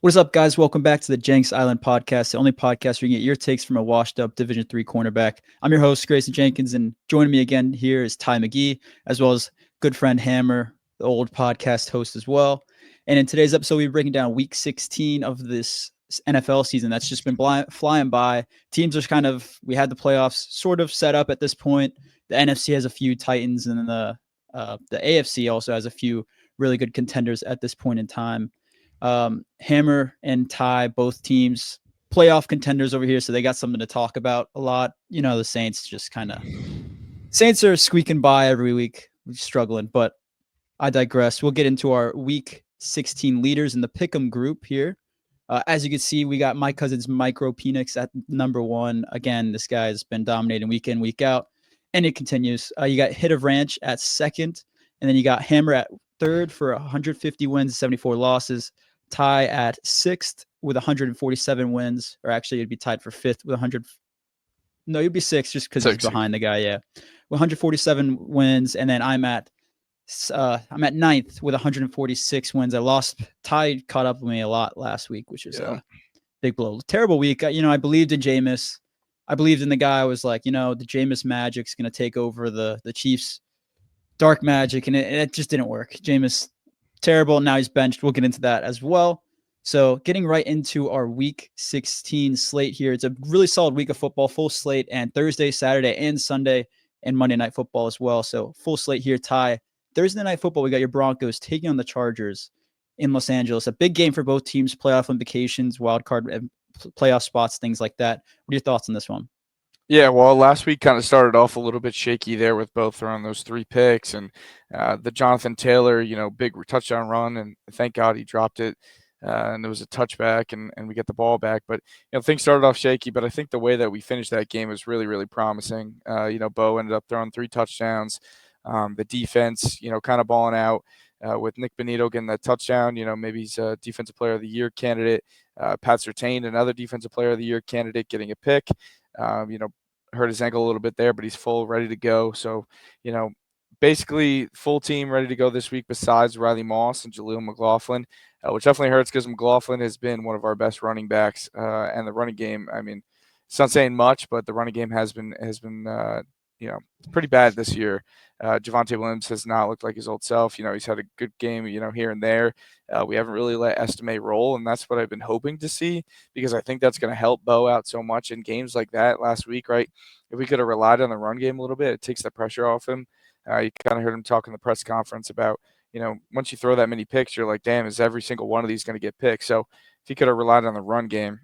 What is up, guys? Welcome back to the Jenks Island podcast, the only podcast where you can get your takes from a washed-up Division III cornerback. I'm your host, Grayson Jenkins, and joining me again here is Ty McGee, as well as good friend Hammer, the old podcast host as well. And in today's episode, we're breaking down Week 16 of this NFL season that's just been flying by. Teams are we had the playoffs sort of set up at this point. The NFC has a few Titans, and then the AFC also has a few really good contenders at this point in time. Hammer and Ty, both teams playoff contenders over here, so they got something to talk about a lot. You know, the Saints Saints are squeaking by every week, struggling, but I digress. We'll get into our Week 16 leaders in the Pick'em group here. As you can see, we got my cousin's Michael Penix at number 1. Again, this guy's been dominating week in, week out, and it continues. You got Hit of Ranch at 2nd, and then you got Hammer at 3rd for 150 wins, 74 losses. Ty at 6th with 147 wins, or actually it'd be tied for 5th with 100. No, you'd be 6th just because he's behind the guy. Yeah, 147 wins, and then I'm at 9th with 146 wins. Ty caught up with me a lot last week, which is a big blow. Terrible week. I believed in Jameis. I believed in the guy. I was like, the Jameis magic's gonna take over the Chiefs' dark magic, and it just didn't work. Jameis. Terrible. Now he's benched. We'll get into that as well. So getting right into our Week 16 slate here. It's a really solid week of football, full slate, and Thursday, Saturday, and Sunday, and Monday Night Football as well. So full slate here, Ty. Thursday Night Football, we got your Broncos taking on the Chargers in Los Angeles. A big game for both teams, playoff implications, wild card playoff spots, things like that. What are your thoughts on this one? Yeah, well, last week kind of started off a little bit shaky there with both throwing those 3 picks and the Jonathan Taylor, big touchdown run, and thank God he dropped it. And there was a touchback, and we get the ball back. But, things started off shaky, but I think the way that we finished that game was really, really promising. Bo ended up throwing 3 touchdowns. The defense, kind of balling out with Nick Bonito getting that touchdown. Maybe he's a Defensive Player of the Year candidate. Pat Surtain, another Defensive Player of the Year candidate, getting a pick. Hurt his ankle a little bit there, but he's full, ready to go. So, basically full team ready to go this week besides Riley Moss and Jaleel McLaughlin, which definitely hurts because McLaughlin has been one of our best running backs. And the running game, it's not saying much, but the running game has been pretty bad this year. Javonte Williams has not looked like his old self. He's had a good game, here and there. We haven't really let Estime roll, and that's what I've been hoping to see because I think that's going to help Bo out so much in games like that last week, right? If we could have relied on the run game a little bit, it takes the pressure off him. You kind of heard him talk in the press conference about, once you throw that many picks, you're like, damn, is every single one of these going to get picked? So if he could have relied on the run game,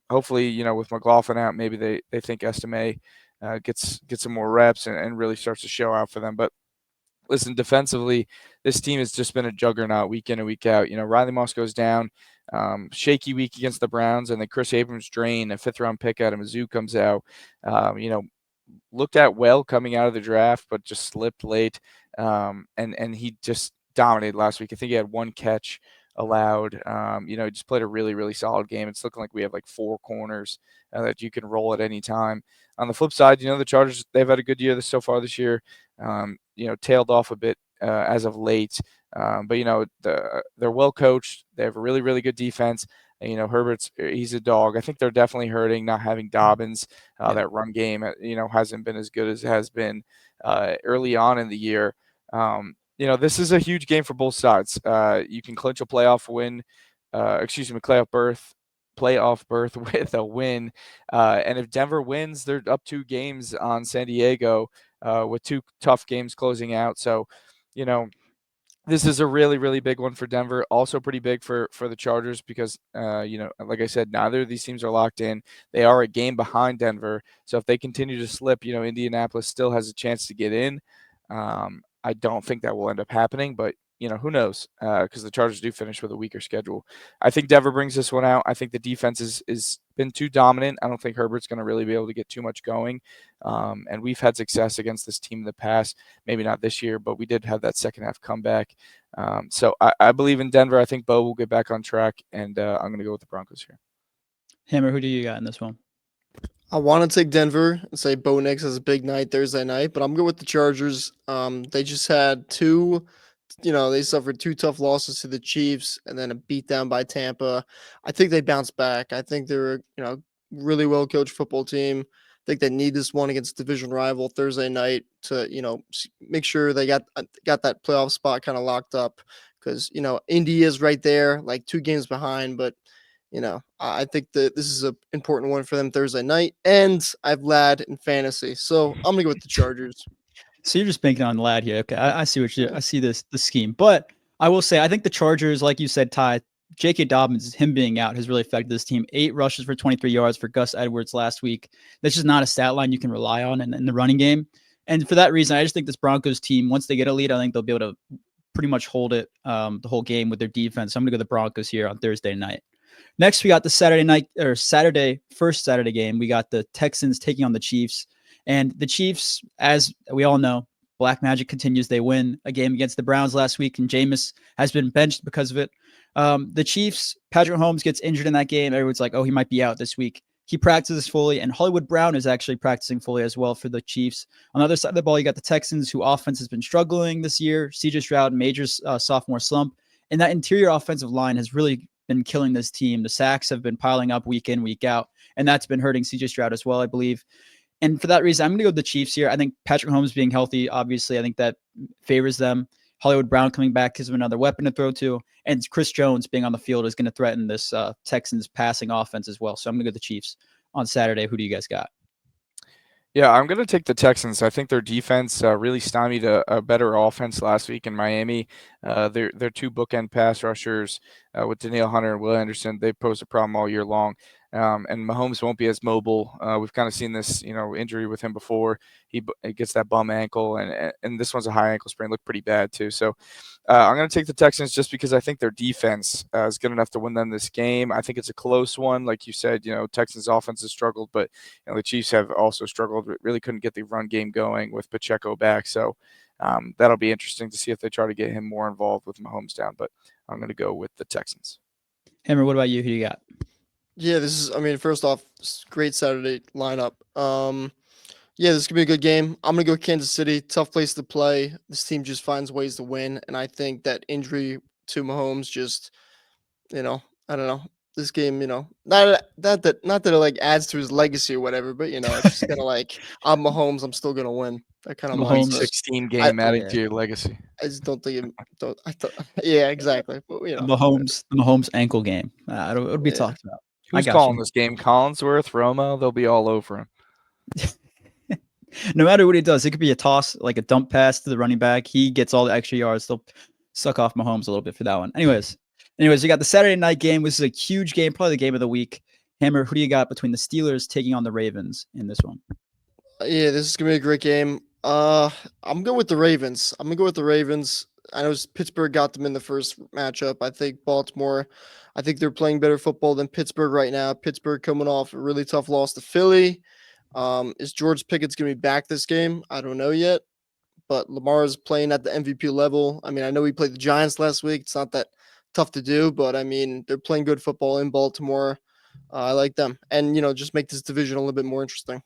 hopefully, with McLaughlin out, maybe they think Estime gets some more reps and really starts to show out for them. But listen, defensively, this team has just been a juggernaut week in and week out. Riley Moss goes down, shaky week against the Browns, and then Chris Abrams drained, a 5th-round pick out of Mizzou comes out. Looked at well coming out of the draft, but just slipped late. And he just dominated last week. I think he had 1 catch allowed. He just played a really, really solid game. It's looking like we have like 4 corners that you can roll at any time. On the flip side, the Chargers, they've had a good year so far this year. Tailed off a bit as of late. But they're well coached. They have a really, really good defense. And, he's a dog. I think they're definitely hurting not having Dobbins. That run game, hasn't been as good as it has been early on in the year. This is a huge game for both sides. You can clinch a playoff berth with a win. And if Denver wins, they're up 2 games on San Diego with 2 tough games closing out. So, this is a really, really big one for Denver. Also pretty big for the Chargers because, like I said, neither of these teams are locked in. They are a game behind Denver. So if they continue to slip, Indianapolis still has a chance to get in. I don't think that will end up happening, but who knows? Because the Chargers do finish with a weaker schedule. I think Denver brings this one out. I think the defense is been too dominant. I don't think Herbert's going to really be able to get too much going. And we've had success against this team in the past. Maybe not this year, but we did have that second half comeback. So I believe in Denver. I think Bo will get back on track, and I'm going to go with the Broncos here. Hammer, who do you got in this one? I want to take Denver and say Bo Nix has a big night Thursday night, but I'm good with the Chargers. They just had 2 they suffered 2 tough losses to the Chiefs and then a beatdown by Tampa. I think they bounced back. I think they're, really well coached football team. I think they need this one against division rival Thursday night to, make sure they got that playoff spot kind of locked up because, Indy is right there, like 2 games behind, but I think that this is an important one for them Thursday night, and I've Lad in fantasy, so I'm gonna go with the Chargers. So you're just banking on Lad here. Okay, I see I see the scheme, but I will say I think the Chargers, like you said, Ty, J.K. Dobbins, him being out has really affected this team. 8 rushes for 23 yards for Gus Edwards last week. That's just not a stat line you can rely on in the running game. And for that reason, I just think this Broncos team, once they get a lead, I think they'll be able to pretty much hold it the whole game with their defense. So I'm going to go the Broncos here on Thursday night. Next, we got the first Saturday game. We got the Texans taking on the Chiefs. And the Chiefs, as we all know, black magic continues. They win a game against the Browns last week, and Jameis has been benched because of it. The Chiefs, Patrick Mahomes gets injured in that game. Everyone's like, oh, he might be out this week. He practices fully, and Hollywood Brown is actually practicing fully as well for the Chiefs. On the other side of the ball, you got the Texans, who offense has been struggling this year. CJ Stroud, major sophomore slump. And that interior offensive line has really been killing this team. The sacks have been piling up week in, week out, and that's been hurting CJ Stroud as well, I believe. And for that reason, I'm going to go with the Chiefs here. I think Patrick Mahomes being healthy, obviously, I think that favors them. Hollywood Brown coming back gives him another weapon to throw to. And Chris Jones being on the field is going to threaten this Texans passing offense as well. So I'm going to go the Chiefs on Saturday. Who do you guys got? Yeah, I'm going to take the Texans. I think their defense really stymied a better offense last week in Miami. Their 2 bookend pass rushers with Danielle Hunter and Will Anderson, they posed a problem all year long. And Mahomes won't be as mobile. We've kind of seen this, injury with him before. He gets that bum ankle, and this one's a high ankle sprain. Looked pretty bad too. So I'm going to take the Texans just because I think their defense is good enough to win them this game. I think it's a close one, like you said. Texans offense has struggled, but the Chiefs have also struggled. Really couldn't get the run game going with Pacheco back. So that'll be interesting to see if they try to get him more involved with Mahomes down. But I'm going to go with the Texans. Hammer, what about you? Who do you got? Yeah, first off, great Saturday lineup. Yeah, this could be a good game. I'm gonna go Kansas City. Tough place to play. This team just finds ways to win, and I think that injury to Mahomes just, I don't know. This game, not that it like adds to his legacy or whatever, but it's just kind of like I'm Mahomes. I'm still gonna win. That kind of Mahomes, mindset. 16 game adding to your legacy. I just don't think yeah, exactly. But the Mahomes ankle game. It'll be talked about. Who's calling this game? Collinsworth, Romo, they'll be all over him. No matter what he does, it could be a toss, like a dump pass to the running back. He gets all the extra yards. They'll suck off Mahomes a little bit for that one. Anyways, we got the Saturday night game. This is a huge game, probably the game of the week. Hammer, who do you got between the Steelers taking on the Ravens in this one? Yeah, this is gonna be a great game. I'm going with the Ravens. I know Pittsburgh got them in the first matchup. I think Baltimore, I think they're playing better football than Pittsburgh right now. Pittsburgh coming off a really tough loss to Philly. Is George Pickett's going to be back this game? I don't know yet, but Lamar is playing at the MVP level. I mean, I know he played the Giants last week. It's not that tough to do, but I mean, they're playing good football in Baltimore. I like them, and just make this division a little bit more interesting.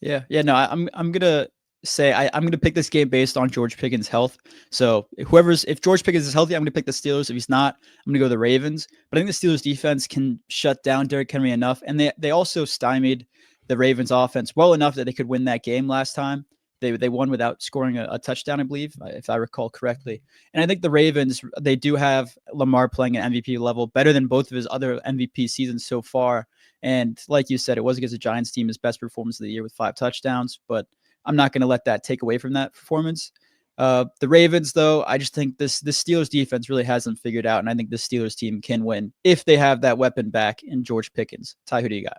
Yeah. No, I'm gonna say I'm gonna pick this game based on George Pickens' health. So if George Pickens is healthy, I'm gonna pick the Steelers. If he's not, I'm gonna go the Ravens. But I think the Steelers defense can shut down Derrick Henry enough, and they also stymied the Ravens offense well enough that they could win that game last time. They won without scoring a touchdown, I believe, if I recall correctly. And I think the Ravens, they do have Lamar playing at MVP level, better than both of his other MVP seasons so far. And like you said, it was against the Giants team, his best performance of the year with 5 touchdowns. But I'm not going to let that take away from that performance. The Ravens, though, I just think this Steelers defense really hasn't figured out, and I think the Steelers team can win if they have that weapon back in George Pickens. Ty, who do you got?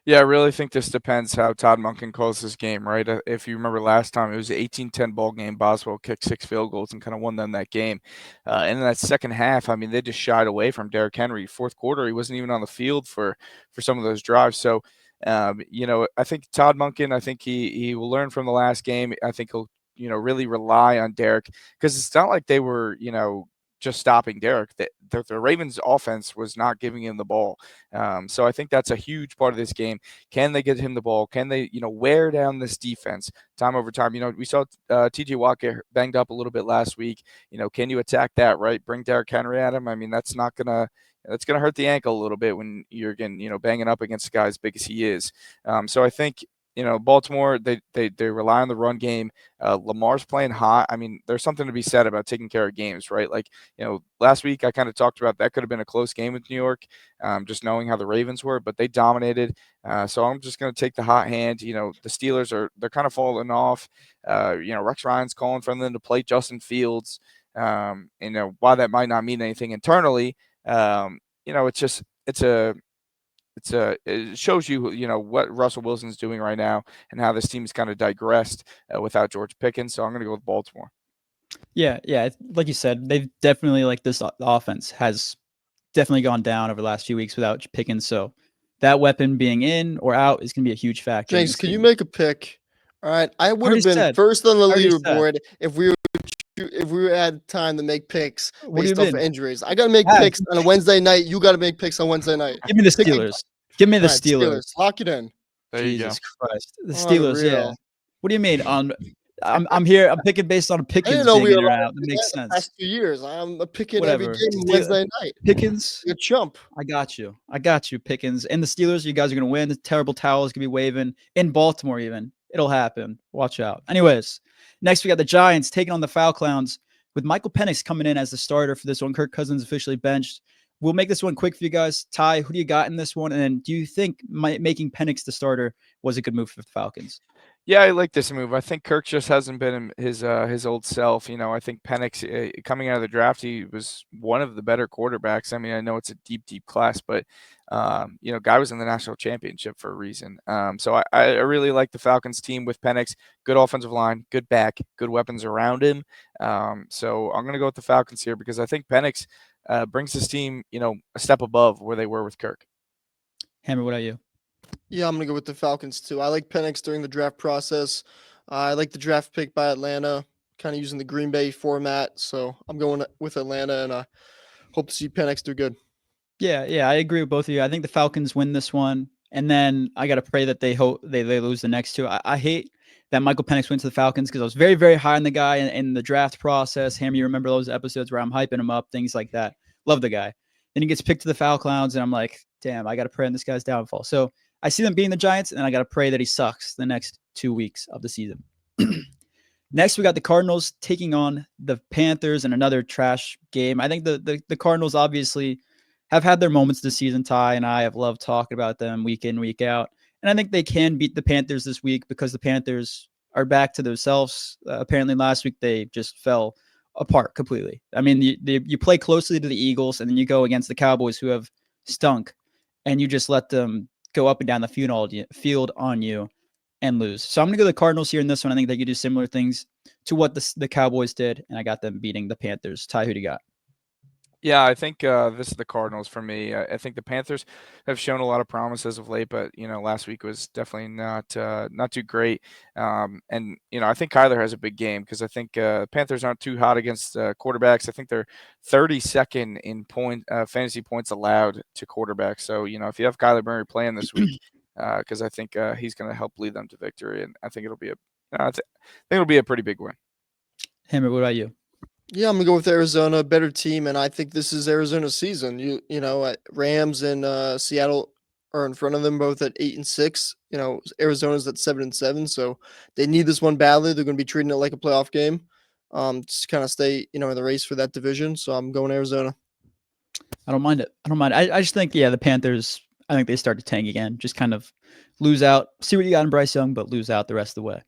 Yeah, I really think this depends how Todd Monken calls this game, right? If you remember last time, it was an 18-10 ball game. Boswell kicked 6 field goals and kind of won them that game. And in that second half, I mean, they just shied away from Derrick Henry. Fourth quarter, he wasn't even on the field for some of those drives. So, I think Todd Monken, I think he will learn from the last game. I think he'll, really rely on Derrick because it's not like they were, just stopping Derek. The Ravens offense was not giving him the ball. So I think that's a huge part of this game. Can they get him the ball? Can they, wear down this defense time over time? We saw TJ Watt get banged up a little bit last week. Can you attack that, right? Bring Derrick Henry at him. I mean, that's gonna hurt the ankle a little bit when you're getting, banging up against a guy as big as he is. So I think, Baltimore, they rely on the run game. Lamar's playing hot. I mean, there's something to be said about taking care of games, right? Like, last week I kind of talked about that could have been a close game with New York, just knowing how the Ravens were, but they dominated. So I'm just going to take the hot hand. The Steelers they're kind of falling off. Rex Ryan's calling for them to play Justin Fields. While that might not mean anything internally, it shows you, what Russell Wilson's doing right now and how this team's kind of digressed without George Pickens. So I'm going to go with Baltimore. Yeah. Like you said, they've definitely this offense has definitely gone down over the last few weeks without Pickens. So that weapon being in or out is going to be a huge factor. Jenks, can you make a pick? All right, I would have been first on the leaderboard if we had time to make picks based off of injuries. I got to make picks on a Wednesday night. You got to make picks on Wednesday night. Give me the Steelers. Give me the Steelers. Lock it in. There Jesus Christ. The Steelers, yeah. What do you mean? I'm here. I'm picking based on a Pickens being in or out. That makes sense. Last 2 years, I'm picking every game Wednesday night. Pickens. You're a chump. I got you, Pickens. And the Steelers, you guys are going to win. The terrible towel is going to be waving. In Baltimore even. It'll happen. Watch out. Anyways, next we got the Giants taking on the Falcons with Michael Penix coming in as the starter for this one. Kirk Cousins officially benched. We'll make this one quick for you guys. Ty, who do you got in this one? And then do you think making Penix the starter was a good move for the Falcons? Yeah, I like this move. I think Kirk just hasn't been his old self. I think Penix, coming out of the draft, he was one of the better quarterbacks. I mean, I know it's a deep class, but guy was in the national championship for a reason. So I really like the Falcons team with Penix. Good offensive line, good back, good weapons around him. So I'm going to go with the Falcons here because I think Penix brings his team, a step above where they were with Kirk. Hammer, what about you? Yeah, I'm going to go with the Falcons too. I like Penix during the draft process. I like the draft pick by Atlanta, kind of using the Green Bay format. So I'm going with Atlanta, and I hope to see Penix do good. Yeah, I agree with both of you. I think the Falcons win this one, and then I got to pray that they lose the next two. I hate that Michael Penix went to the Falcons because I was very, very high on the guy in the draft process. Hammer, you remember those episodes where I'm hyping him up, things like that. Love the guy. Then he gets picked to the Falcons, and I'm like, damn, I got to pray on this guy's downfall. So I see them beating the Giants, and I got to pray that he sucks the next 2 weeks of the season. Next, we got the Cardinals taking on the Panthers in another trash game. I think the Cardinals obviously have had their moments this season. Ty and I have loved talking about them week in, week out. And I think they can beat the Panthers this week because the Panthers are back to themselves. Apparently last week they just fell apart completely. I mean, you play closely to the Eagles, and then you go against the Cowboys who have stunk, and you just let them go up and down the field on you and lose. So I'm going to go the Cardinals here in this one. I think they could do similar things to what the Cowboys did, and I got them beating the Panthers. Ty, who do you got? Yeah, I think this is the Cardinals for me. I think the Panthers have shown a lot of promise as of late, but last week was definitely not too great. And I think Kyler has a big game because I think Panthers aren't too hot against quarterbacks. I think they're 32nd in fantasy points allowed to quarterbacks. So if you have Kyler Murray playing this week, because I think he's going to help lead them to victory, and I think it'll be a pretty big win. Hammer, what about you? Yeah, I'm gonna go with Arizona, better team, and I think this is Arizona's season. Rams and Seattle are in front of them both at 8-6. Arizona's at 7-7, so they need this one badly. They're gonna be treating it like a playoff game, just kind of stay in the race for that division. So I'm going Arizona. I don't mind it. I just think the Panthers. I think they start to tank again. Just kind of lose out. See what you got in Bryce Young, but lose out the rest of the way.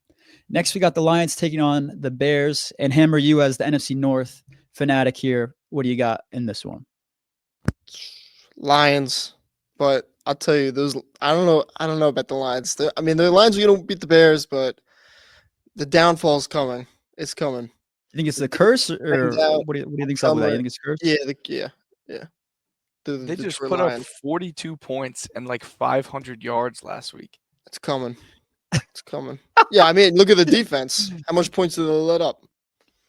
Next, we got the Lions taking on the Bears. And Hammer, you as the NFC North fanatic here, what do you got in this one? Lions, but I'll tell you, I don't know about the Lions. The Lions are going to beat the Bears, but the downfall's coming. It's coming. You think it's the curse, or what do you think's up with that? You think it's curse? Yeah. They just put up 42 points and like 500 yards last week. It's coming. It's coming. Yeah, look at the defense. How much points did they let up?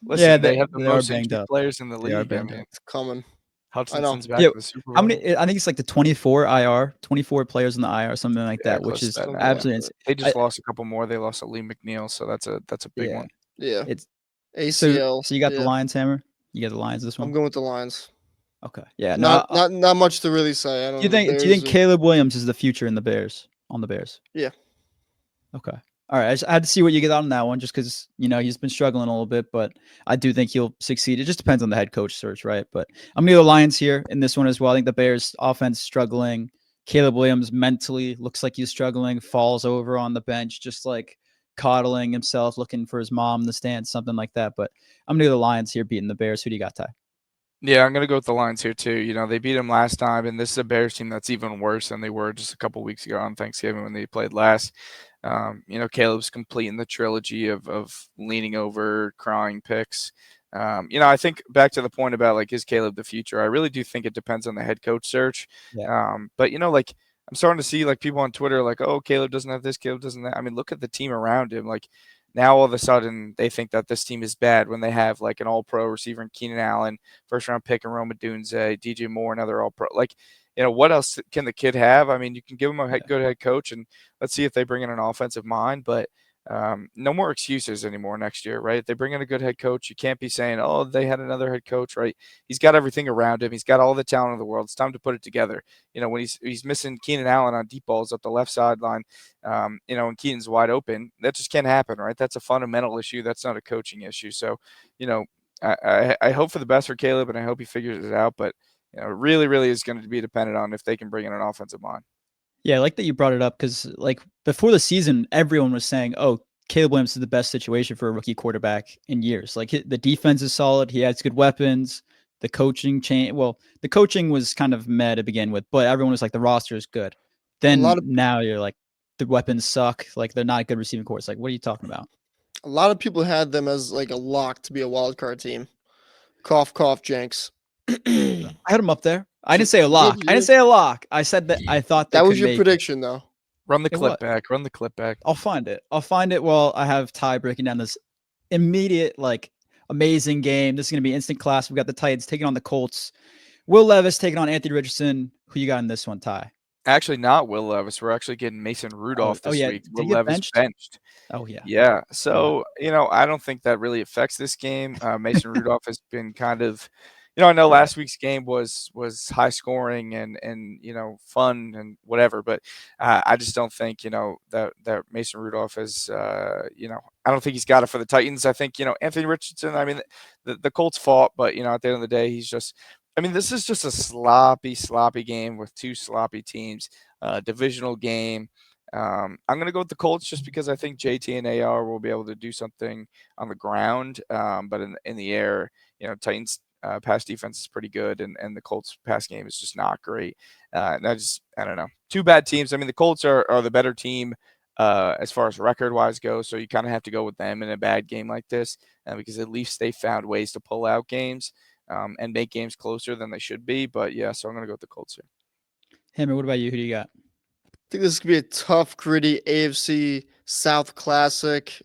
Listen, they, they have the they are most banged injured up. players in the They are league. I banged mean, up. It's coming. I know. Hutchinson's back Yeah. in the Super How Bowl. many? I think it's like the 24 IR, 24 players in the IR, something like Yeah, that, which close to is that now. Something like absolutely that. insane. They just lost a couple more. They lost Lee McNeil, so that's a big Yeah, one. Yeah. it's ACL. so you got the Yeah. Lions, Hammer. You got the Lions this I'm one. going with the Lions. Okay. Yeah. Not No. not much to really say. I Do don't you know. The think? Do you think Bears are, Caleb Williams is the future in the Bears? On the Bears. yeah. Okay. All right. I had to see what you get on that one, just because he's been struggling a little bit, but I do think he'll succeed. It just depends on the head coach search, right? But I'm gonna go Lions here in this one as well. I think the Bears offense struggling. Caleb Williams mentally looks like he's struggling. Falls over on the bench, just like coddling himself, looking for his mom in the stands, something like that. But I'm gonna go the Lions here, beating the Bears. Who do you got, Ty? Yeah, I'm gonna go with the Lions here too. They beat them last time, and this is a Bears team that's even worse than they were just a couple weeks ago on Thanksgiving when they played last. Caleb's completing the trilogy of leaning over, crying picks. I think back to the point about like, is Caleb the future? I really do think it depends on the head coach search. Yeah. But like I'm starting to see like people on Twitter like, oh, Caleb doesn't have this, Caleb doesn't that. I mean, look at the team around him. Like now all of a sudden they think that this team is bad when they have like an all-pro receiver in Keenan Allen, first round pick in Rome Odunze, DJ Moore, another all-pro. Like, what else can the kid have? I mean, you can give him a good head coach, and let's see if they bring in an offensive mind. But no more excuses anymore next year, right? If they bring in a good head coach, you can't be saying, oh, they had another head coach, right? He's got everything around him. He's got all the talent in the world. It's time to put it together. When he's missing Keenan Allen on deep balls up the left sideline, and Keenan's wide open, that just can't happen, right? That's a fundamental issue. That's not a coaching issue. So, I hope for the best for Caleb, and I hope he figures it out. But it really, really is going to be dependent on if they can bring in an offensive line. Yeah, I like that you brought it up because, like, before the season, everyone was saying, "Oh, Caleb Williams is the best situation for a rookie quarterback in years." Like, the defense is solid. He has good weapons. The coaching the coaching was kind of meh to begin with, but everyone was like, the roster is good. Then now you're like, the weapons suck. Like, they're not good receiving corps. Like, what are you talking about? A lot of people had them as like a lock to be a wild card team. Cough, cough, Jenks. I had him up there. I didn't say a lock. I didn't say a lock. I said that I thought that was your prediction, though. Run the clip back. Run the clip back. I'll find it while I have Ty breaking down this immediate, like, amazing game. This is going to be instant class. We got the Titans taking on the Colts. Will Levis taking on Anthony Richardson. Who you got in this one, Ty? Actually, not Will Levis. We're actually getting Mason Rudolph this week. Will Levis benched. Oh, yeah. Yeah. So, I don't think that really affects this game. Mason Rudolph has been kind of – I know last week's game was high scoring and fun and whatever, but I just don't think that Mason Rudolph is I don't think he's got it for the Titans. I think Anthony Richardson. I mean the Colts fought, but at the end of the day, he's just. I mean, this is just a sloppy game with two sloppy teams. Divisional game. I'm going to go with the Colts just because I think JT and AR will be able to do something on the ground, but in the air, Titans. Pass defense is pretty good, and the Colts pass game is just not great. And I don't know. Two bad teams. I mean, the Colts are the better team as far as record-wise goes, so you kind of have to go with them in a bad game like this because at least they found ways to pull out games and make games closer than they should be. But, yeah, so I'm going to go with the Colts here. Hammer, what about you? Who do you got? I think this could be a tough, gritty AFC South classic.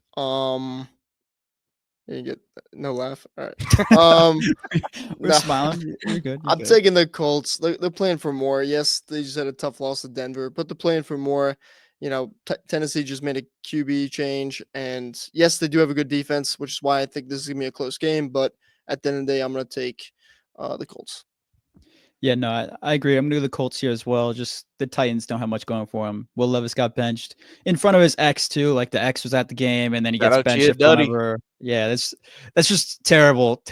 You get no laugh. All right. We're smiling. You're good. I'm taking the Colts. They're playing for more. Yes, they just had a tough loss to Denver, but they're playing for more. Tennessee just made a QB change, and yes, they do have a good defense, which is why I think this is gonna be a close game. But at the end of the day, I'm gonna take the Colts. Yeah, no, I agree. I'm going to do the Colts here as well. Just the Titans don't have much going for them. Will Levis got benched in front of his ex too. Like the ex was at the game, and then he gets benched in front of her. Yeah, that's just terrible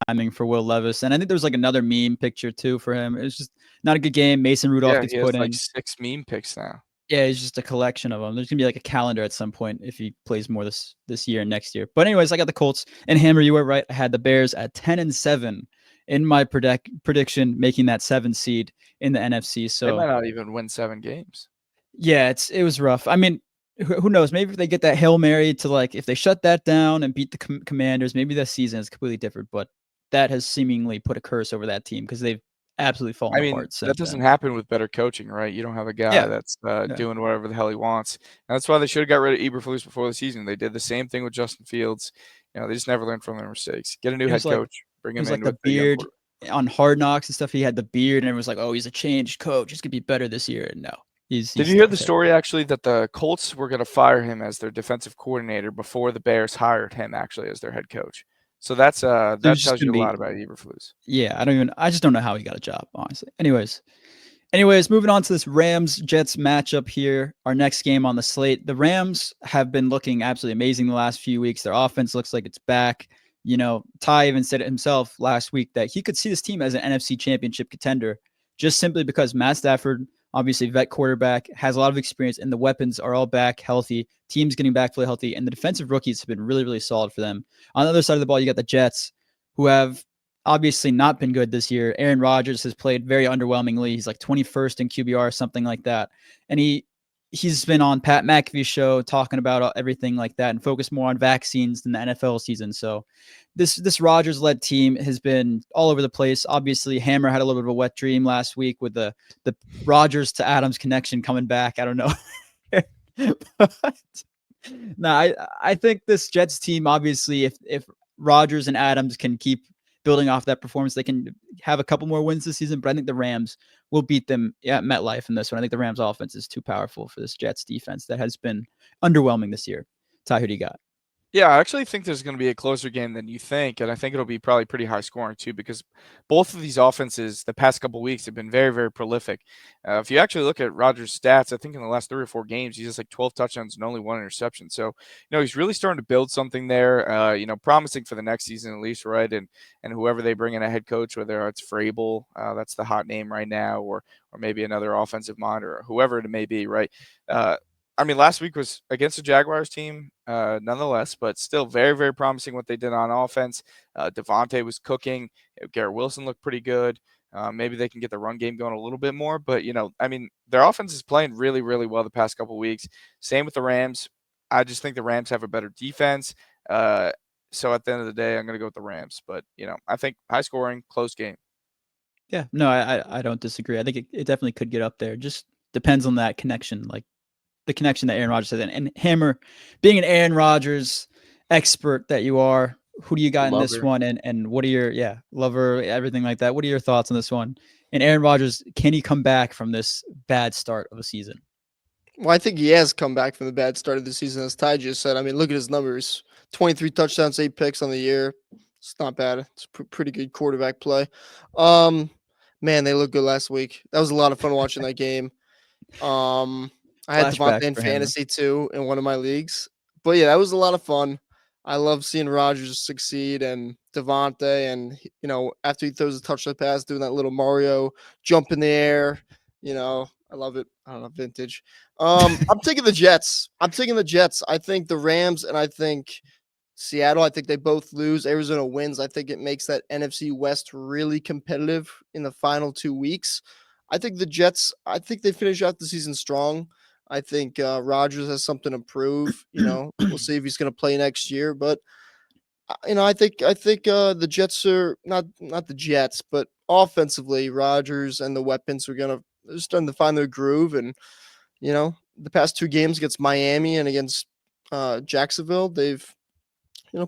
timing for Will Levis. And I think there was like another meme picture too for him. It's just not a good game. Mason Rudolph gets put in. Like 6 meme picks now. Yeah, it's just a collection of them. There's gonna be like a calendar at some point if he plays more this year and next year. But anyways, I got the Colts. And Hammer, you were right. I had the Bears at 10-7. In my prediction, making that 7 seed in the NFC. So they might not even win 7 games. Yeah, it was rough. I mean, who knows? Maybe if they get that Hail Mary to if they shut that down and beat the Commanders, maybe the season is completely different. But that has seemingly put a curse over that team because they've absolutely fallen apart. That doesn't happen with better coaching, right? You don't have a guy that's doing whatever the hell he wants. And that's why they should have got rid of Eberflus before the season. They did the same thing with Justin Fields. They just never learn from their mistakes. Get a new It head was like coach, bring it him was like in the with the young beard on Hard Knocks and stuff. He had the beard, and everyone was like, "Oh, he's a changed coach. He's gonna be better this year." And no, he's Did you still hear the terrible. story actually that the Colts were going to fire him as their defensive coordinator before the Bears hired him actually as their head coach? So that There's just tells you gonna a be lot about Eberflus. yeah. I just don't know how he got a job, honestly. Anyways, moving on to this Rams Jets matchup here. Our next game on the slate. The Rams have been looking absolutely amazing the last few weeks. Their offense looks like it's back. Ty even said it himself last week that he could see this team as an NFC championship contender just simply because Matt Stafford, obviously vet quarterback, has a lot of experience, and the weapons are all back healthy. Team's getting back fully healthy, and the defensive rookies have been really, really solid for them. On the other side of the ball, you got the Jets, who have obviously not been good this year. Aaron Rodgers has played very underwhelmingly. He's like 21st in QBR, something like that. And he's been on Pat McAfee's show talking about everything like that and focused more on vaccines than the NFL season. So this Rodgers-led team has been all over the place. Obviously, Hammer had a little bit of a wet dream last week with the Rodgers to Adams connection coming back. I don't know. But, no, I think this Jets team, obviously, if Rodgers and Adams can keep building off that performance, they can have a couple more wins this season, but I think the Rams will beat them at MetLife in this one. I think the Rams offense is too powerful for this Jets defense that has been underwhelming this year. Ty, who do you got? Yeah, I actually think there's going to be a closer game than you think, and I think it'll be probably pretty high scoring too, because both of these offenses the past couple weeks have been very, very prolific. If you actually look at Rodgers' stats, I think in the last 3 or 4 games, he's just like 12 touchdowns and only 1 interception. So, he's really starting to build something there. Promising for the next season at least, right? And whoever they bring in a head coach, whether it's Vrabel, that's the hot name right now, or maybe another offensive mind or whoever it may be, right? Last week was against the Jaguars team, nonetheless, but still very, very promising what they did on offense. Devontae was cooking. Garrett Wilson looked pretty good. Maybe they can get the run game going a little bit more, but their offense is playing really, really well the past couple of weeks. Same with the Rams. I just think the Rams have a better defense. So at the end of the day, I'm going to go with the Rams, but I think high scoring, close game. Yeah, no, I don't disagree. I think it definitely could get up there. Just depends on that connection, like the connection that Aaron Rodgers had. And Hammer, being an Aaron Rodgers expert that you are, who do you got in this one? And what are your, lover, everything like that. What are your thoughts on this one? And Aaron Rodgers, can he come back from this bad start of a season? Well, I think he has come back from the bad start of the season, as Ty just said. Look at his numbers: 23 touchdowns, 8 picks on the year. It's not bad. It's pretty good quarterback play. Man, they looked good last week. That was a lot of fun watching that game. I had Devontae in fantasy too in one of my leagues. But yeah, that was a lot of fun. I love seeing Rodgers succeed and Devontae, and after he throws a touchdown pass, doing that little Mario jump in the air. I love it. I don't know, vintage. I'm taking the Jets. I think the Rams and I think Seattle, I think they both lose. Arizona wins. I think it makes that NFC West really competitive in the final 2 weeks. I think the Jets, I think they finish out the season strong. I think Rodgers has something to prove. We'll see if he's going to play next year. But I think the Jets are not the Jets, but offensively, Rodgers and the weapons are they're starting to find their groove. And the past 2 games against Miami and against Jacksonville, they've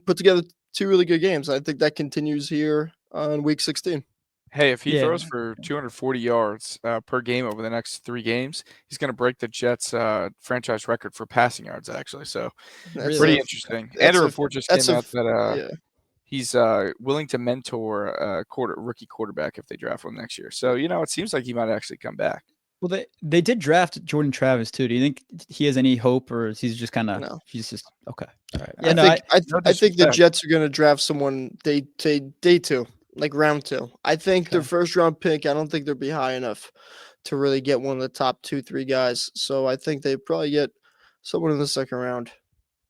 put together 2 really good games. I think that continues here on week 16. Hey, if he throws for 240 yards per game over the next 3 games, he's going to break the Jets' franchise record for passing yards, actually. So that's pretty interesting. And a report just came out that he's willing to mentor a rookie quarterback if they draft one next year. So, it seems like he might actually come back. Well, they did draft Jordan Travis too. Do you think he has any hope, or is he's just kind of he's just okay? All right. Yeah, I think the Jets are going to draft someone day 2. Like round 2. I think their first round pick, I don't think they'll be high enough to really get one of the top 2-3 guys. So I think they probably get someone in the second round.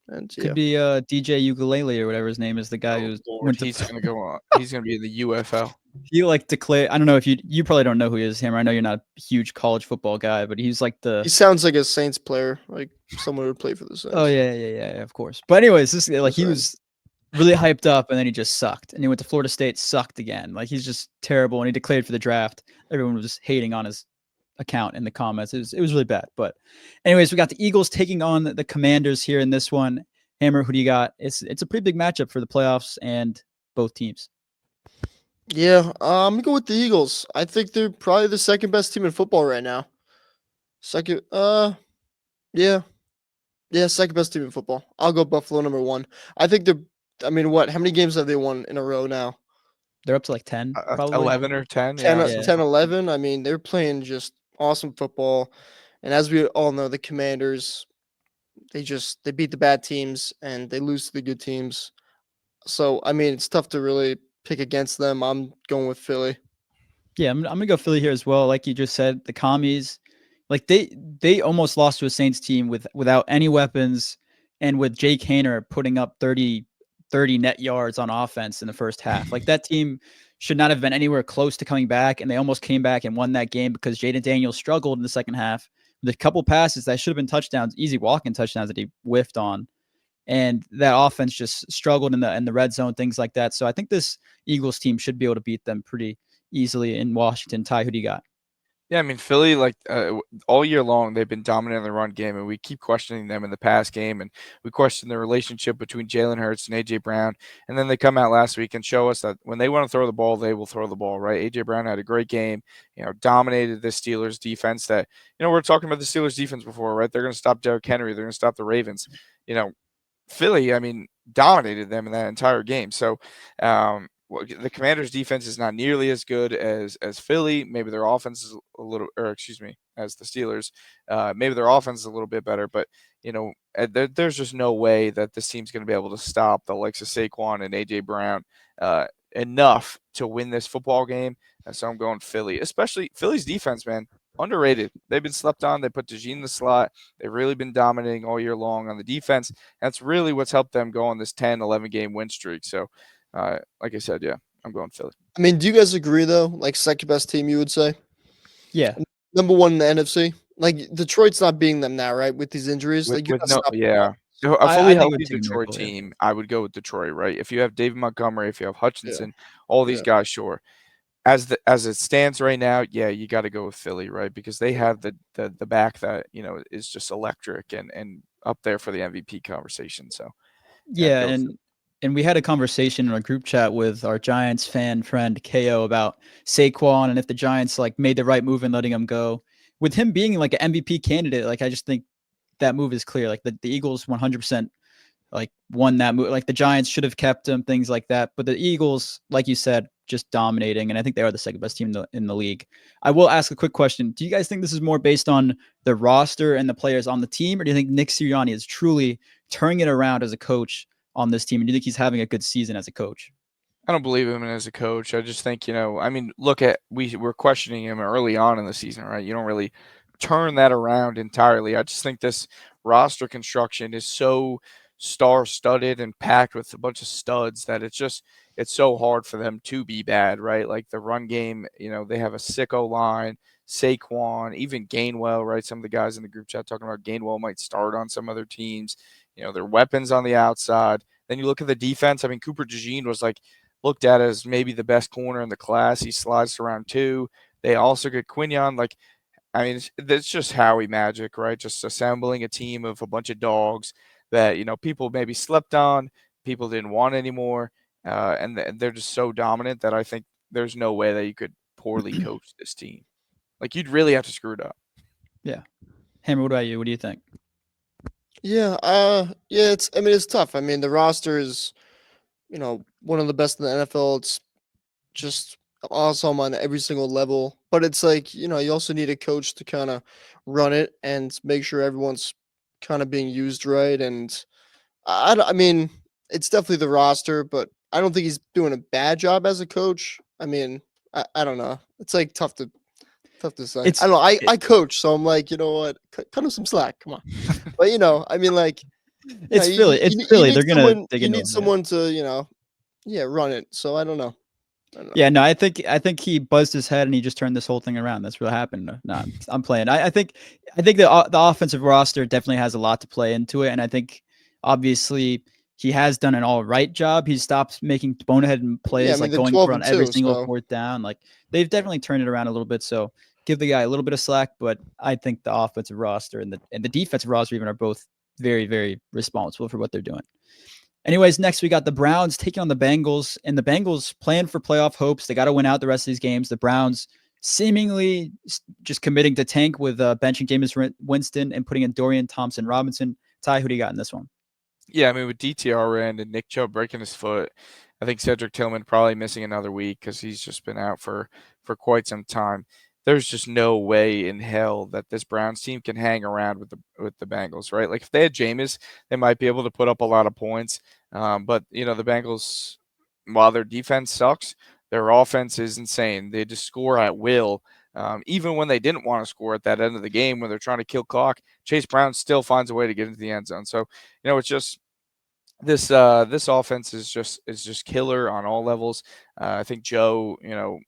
And could be DJ Ukulele or whatever his name is, the guy who's he's going to go on. He's going to be in the UFL. He declared. I don't know if you probably don't know who he is, Hammer. I know you're not a huge college football guy, but he's like he sounds like a Saints player, like someone who would play for the Saints. Oh yeah, of course. But anyways, this he was really hyped up, and then he just sucked. And he went to Florida State, sucked again. Like, he's just terrible. And he declared for the draft. Everyone was just hating on his account in the comments. It was really bad. But anyways, we got the Eagles taking on the Commanders here in this one. Hammer, who do you got? It's a pretty big matchup for the playoffs and both teams. Yeah, I'm gonna go with the Eagles. I think they're probably the second best team in football right now. Second, yeah, second best team in football. I'll go Buffalo number one. I think they're. I mean, what? How many games have they won in a row now? They're up to like 10, probably. 11 or 10. 10, Yeah. Yeah. 10, 11. I mean, they're playing just awesome football. And as we all know, the Commanders, they beat the bad teams and they lose to the good teams. So, I mean, it's tough to really pick against them. I'm going with Philly. Yeah, I'm gonna go Philly here as well. Like you just said, the commies, like they almost lost to a Saints team without any weapons and with Jake Haener putting up 30 net yards on offense in the first half. Like that team should not have been anywhere close to coming back, and they almost came back and won that game because Jaden Daniels struggled in the second half with a couple passes that should have been touchdowns, easy walking touchdowns that he whiffed on. And that offense just struggled in the red zone, things like that. So I think this Eagles team should be able to beat them pretty easily in Washington. Ty, who do you got? Yeah, I mean Philly, like all year long, they've been dominant in the run game, and we keep questioning them in the pass game, and we question the relationship between Jalen Hurts and AJ Brown, and then they come out last week and show us that when they want to throw the ball, they will throw the ball. Right? AJ Brown had a great game, dominated the Steelers defense. That we're talking about the Steelers defense before, right? They're going to stop Derrick Henry. They're going to stop the Ravens. Philly, I mean, dominated them in that entire game. So, the Commanders' defense is not nearly as good as Philly. Maybe their offense is a little, or excuse me, as the Steelers. Maybe their offense is a little bit better, but there's just no way that this team's going to be able to stop the likes of Saquon and AJ Brown enough to win this football game. And so I'm going Philly, especially Philly's defense, man. Underrated. They've been slept on. They put DeJean in the slot. They've really been dominating all year long on the defense. That's really what's helped them go on this 10, 11 game win streak. So, like I said, yeah, I'm going Philly. I mean, do you guys agree, though? Like, second best team, you would say? Yeah. Number one in the NFC? Like, Detroit's not beating them now, right? With these injuries? With, Like, you with gotta no, stop them. yeah. So a I fully think it healthy would take a Detroit miracle, yeah. team, I would go with Detroit, right? If you have David Montgomery, if you have Hutchinson, all these guys, sure. As it stands right now, yeah, you got to go with Philly, right? Because they have the back that is just electric and up there for the MVP conversation. So Yeah, go Philly. and we had a conversation in a group chat with our Giants fan friend KO about Saquon and if the Giants like made the right move in letting him go. With him being like an MVP candidate, like I just think that move is clear. Like the Eagles 100% like won that move. Like the Giants should have kept him, things like that. But the Eagles, like you said, just dominating, and I think they are the second best team in the league. I will ask a quick question: do you guys think this is more based on the roster and the players on the team, or do you think Nick Sirianni is truly turning it around as a coach on this team? And do you think he's having a good season as a coach? I don't believe him as a coach. I just think, I mean, look at we're questioning him early on in the season, right? You don't really turn that around entirely. I just think this roster construction is so star-studded and packed with a bunch of studs that it's so hard for them to be bad, right? Like the run game, they have a sicko line, Saquon, even Gainwell, right? Some of the guys in the group chat talking about Gainwell might start on some other teams. Their weapons on the outside. Then you look at the defense. I mean, Cooper DeJean was like looked at as maybe the best corner in the class. He slides to round 2. They also get Quinion. Like, I mean, it's just Howie magic, right? Just assembling a team of a bunch of dogs that, people maybe slept on, people didn't want anymore. And they're just so dominant that I think there's no way that you could poorly coach this team. Like, you'd really have to screw it up. Yeah. Hammer, what about you? What do you think? Yeah, it's tough. I mean, the roster is, one of the best in the NFL. It's just awesome on every single level. But it's like, you also need a coach to kind of run it and make sure everyone's kind of being used right. And I mean, it's definitely the roster, but I don't think he's doing a bad job as a coach. I mean, I don't know. It's like tough to say. I don't know. I coach, so I'm like, you know what? Cut him some slack. Come on. But I mean, like, It's Philly. It's Philly. They're gonna dig You into need him, someone to, run it. So I don't know. Yeah, no, I think he buzzed his head and he just turned this whole thing around. That's what happened. No, I'm playing. I think the offensive roster definitely has a lot to play into it, and I think obviously he has done an all right job. He stopped making bonehead plays like going for on every single fourth down. Like they've definitely turned it around a little bit. So give the guy a little bit of slack, but I think the offensive roster and the defensive roster even are both very, very responsible for what they're doing. Anyways, next we got the Browns taking on the Bengals, and the Bengals playing for playoff hopes. They got to win out the rest of these games. The Browns seemingly just committing to tank with benching Jameis Winston and putting in Dorian Thompson-Robinson. Ty, who do you got in this one? Yeah, I mean, with DTR in and Nick Chubb breaking his foot, I think Cedric Tillman probably missing another week because he's just been out for quite some time. There's just no way in hell that this Browns team can hang around with the Bengals, right? Like if they had Jameis, they might be able to put up a lot of points. But the Bengals, while their defense sucks, their offense is insane. They just score at will. Even when they didn't want to score at that end of the game, when they're trying to kill clock, Chase Brown still finds a way to get into the end zone. So it's just this offense is just killer on all levels. I think Joe,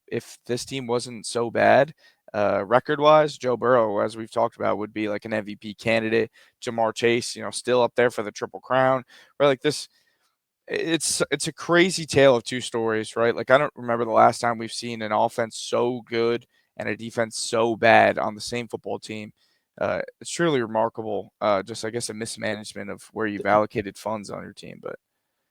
if this team wasn't so bad, record wise, Joe Burrow, as we've talked about, would be like an MVP candidate. Jamar Chase, still up there for the Triple Crown. Right, like this. It's a crazy tale of two stories, right? Like I don't remember the last time we've seen an offense so good and a defense so bad on the same football team. It's truly remarkable. Just I guess a mismanagement of where you've allocated funds on your team. But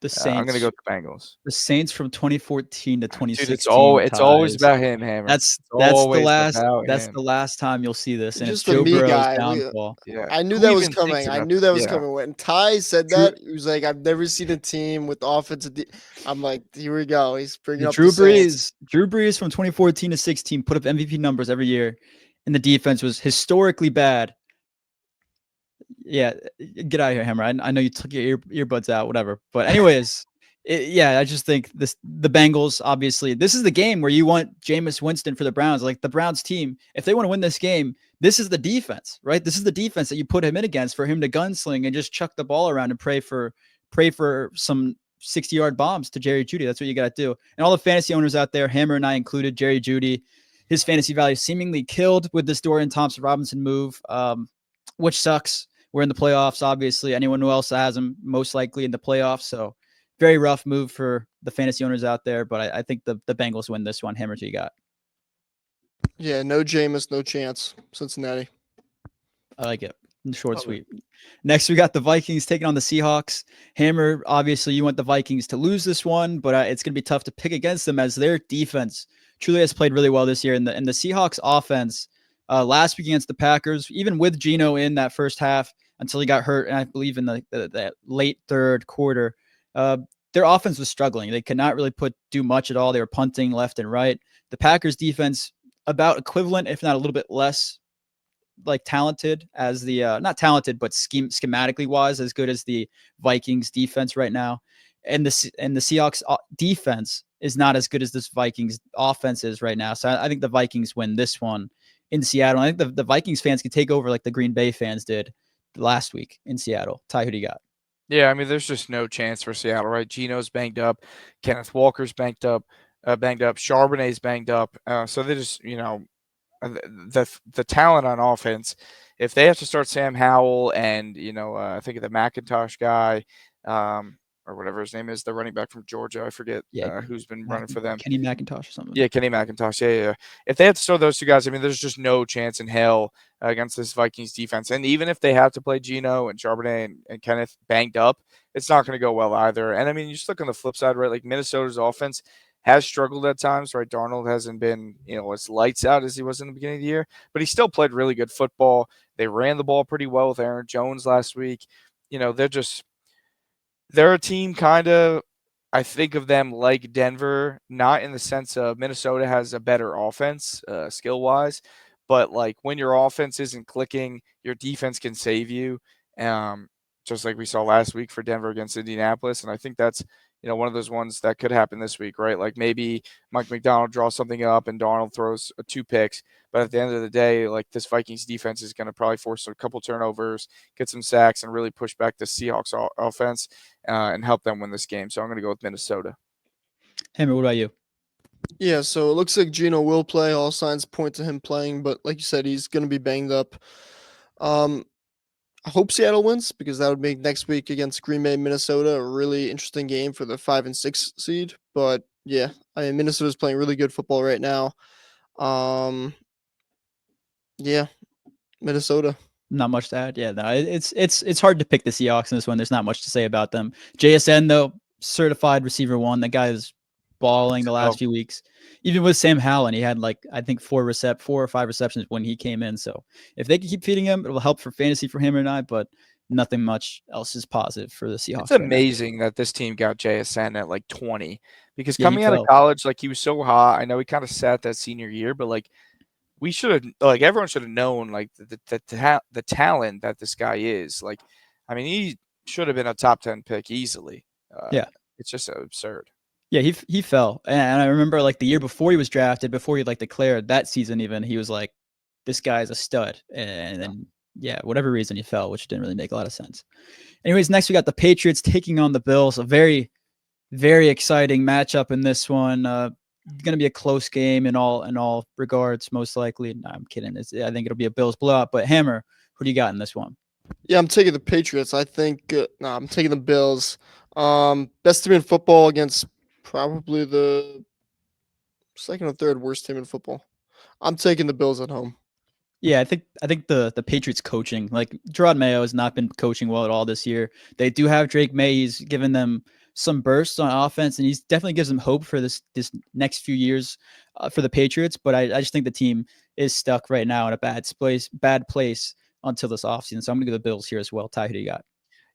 The I'm going to Saints, go with the Bengals. the Saints from 2014 to Dude, 2016. it's always about him, Hammer. That's Always the about that's him. the last time you'll see this, and it's Just the Joe me Burrow's guy. downfall. Yeah. I knew Who that was even thinks coming. I about knew that was yeah. coming. When Ty said Drew- that, he was like, "I've never seen a team with offensive." I'm like, "Here we go. He's bringing up Drew the Saints." Brees from 2014 to 16 put up MVP numbers every year, and the defense was historically bad. Yeah, get out of here, Hammer. I know you took your earbuds out, whatever. But anyways, I just think the Bengals, obviously, this is the game where you want Jameis Winston for the Browns. Like the Browns team, if they want to win this game, this is the defense, right? This is the defense that you put him in against for him to gunsling and just chuck the ball around and pray for some 60-yard bombs to Jerry Jeudy. That's what you got to do. And all the fantasy owners out there, Hammer and I included, Jerry Jeudy, his fantasy value seemingly killed with this Dorian Thompson-Robinson move, which sucks. We're in the playoffs, obviously. Anyone who else has him most likely in the playoffs. So very rough move for the fantasy owners out there. But I think the Bengals win this one. Hammer, who you got? Yeah, no Jameis, no chance. Cincinnati. I like it. Short, sweet. Next, we got the Vikings taking on the Seahawks. Hammer, obviously, you want the Vikings to lose this one, but it's going to be tough to pick against them as their defense truly has played really well this year. And the Seahawks offense last week against the Packers, even with Geno in that first half until he got hurt, and I believe in the late third quarter, their offense was struggling. They could not really do much at all. They were punting left and right. The Packers defense about equivalent, if not a little bit less like talented as the not talented, but schematically wise, as good as the Vikings defense right now. And the Seahawks defense is not as good as this Vikings offense is right now. So I think the Vikings win this one in Seattle. I think the Vikings fans can take over like the Green Bay fans did last week in Seattle. Ty, who do you got? Yeah, I mean, there's just no chance for Seattle, right? Geno's banged up, Kenneth Walker's banged up, Charbonnet's banged up. So they just, the talent on offense. If they have to start Sam Howell and I think of the McIntosh guy, or whatever his name is, the running back from Georgia, I forget who's been running for them. Kenny McIntosh or something. Yeah, Kenny McIntosh. Yeah. If they have to start those two guys, I mean, there's just no chance in hell against this Vikings defense. And even if they have to play Geno and Charbonnet and Kenneth banged up, it's not going to go well either. And I mean, you just look on the flip side, right? Like Minnesota's offense has struggled at times, right? Darnold hasn't been, as lights out as he was in the beginning of the year, but he still played really good football. They ran the ball pretty well with Aaron Jones last week. They're a team kind of, I think of them like Denver, not in the sense of Minnesota has a better offense skill-wise, but like when your offense isn't clicking, your defense can save you, just like we saw last week for Denver against Indianapolis. And I think that's one of those ones that could happen this week, right? Like maybe Mike McDonald draws something up and Darnold throws 2 picks. But at the end of the day, like this Vikings defense is going to probably force a couple turnovers, get some sacks, and really push back the Seahawks offense and help them win this game. So I'm going to go with Minnesota. Hammer, what about you? Yeah, so it looks like Geno will play. All signs point to him playing, but like you said, he's going to be banged up. I hope Seattle wins because that would make next week against Green Bay, Minnesota a really interesting game for the 5 and 6 seed. But yeah, I mean Minnesota's playing really good football right now. Yeah, Minnesota. Not much to add. Yeah, no, it's hard to pick the Seahawks in this one. There's not much to say about them. JSN though, certified receiver one. That guy is balling the last few weeks. Even with Sam Howell, he had like I think 4 or 5 receptions when he came in. So if they can keep feeding him, it will help for fantasy for him or not. But nothing much else is positive for the Seahawks. It's amazing that this team got JSN at like 20 because Yeah, coming out of college, like he was so hot. I know he kind of sat that senior year, but like we should have, like everyone should have known like the talent that this guy is. Like, I mean, he should have been a top 10 pick easily. Yeah, it's just absurd. Yeah, he fell, and I remember like the year before he was drafted, before he like declared that season, even he was like, "This guy's a stud," and then whatever reason he fell, which didn't really make a lot of sense. Anyways, next we got the Patriots taking on the Bills. A very, very exciting matchup in this one. Going to be a close game in all regards, most likely. No, I'm kidding. I think it'll be a Bills blowout. But Hammer, who do you got in this one? Yeah, I'm taking the Patriots. I think I'm taking the Bills. Best team in football against probably the second or third worst team in football. I'm taking the Bills at home. Yeah, I think the Patriots coaching, like Gerard Mayo has not been coaching well at all this year. They do have Drake May. He's given them some bursts on offense, and he's definitely gives them hope for this next few years for the Patriots. But I just think the team is stuck right now in a bad place until this offseason. So I'm going to go the Bills here as well. Ty, who do you got?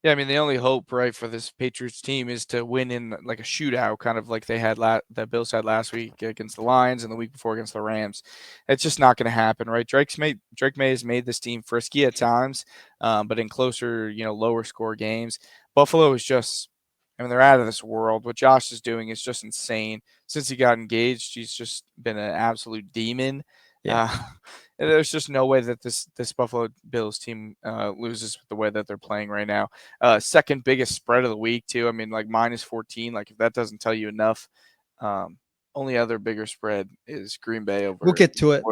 Yeah, I mean, the only hope, right, for this Patriots team is to win in like a shootout, kind of like they had the Bills had last week against the Lions and the week before against the Rams. It's just not going to happen, right? Drake May has made this team frisky at times, but in closer, lower score games, Buffalo is just, I mean, they're out of this world. What Josh is doing is just insane. Since he got engaged, he's just been an absolute demon. Yeah. There's just no way that this Buffalo Bills team loses with the way that they're playing right now. Second biggest spread of the week too. I mean, like -14. Like if that doesn't tell you enough, only other bigger spread is Green Bay over. We'll get to it.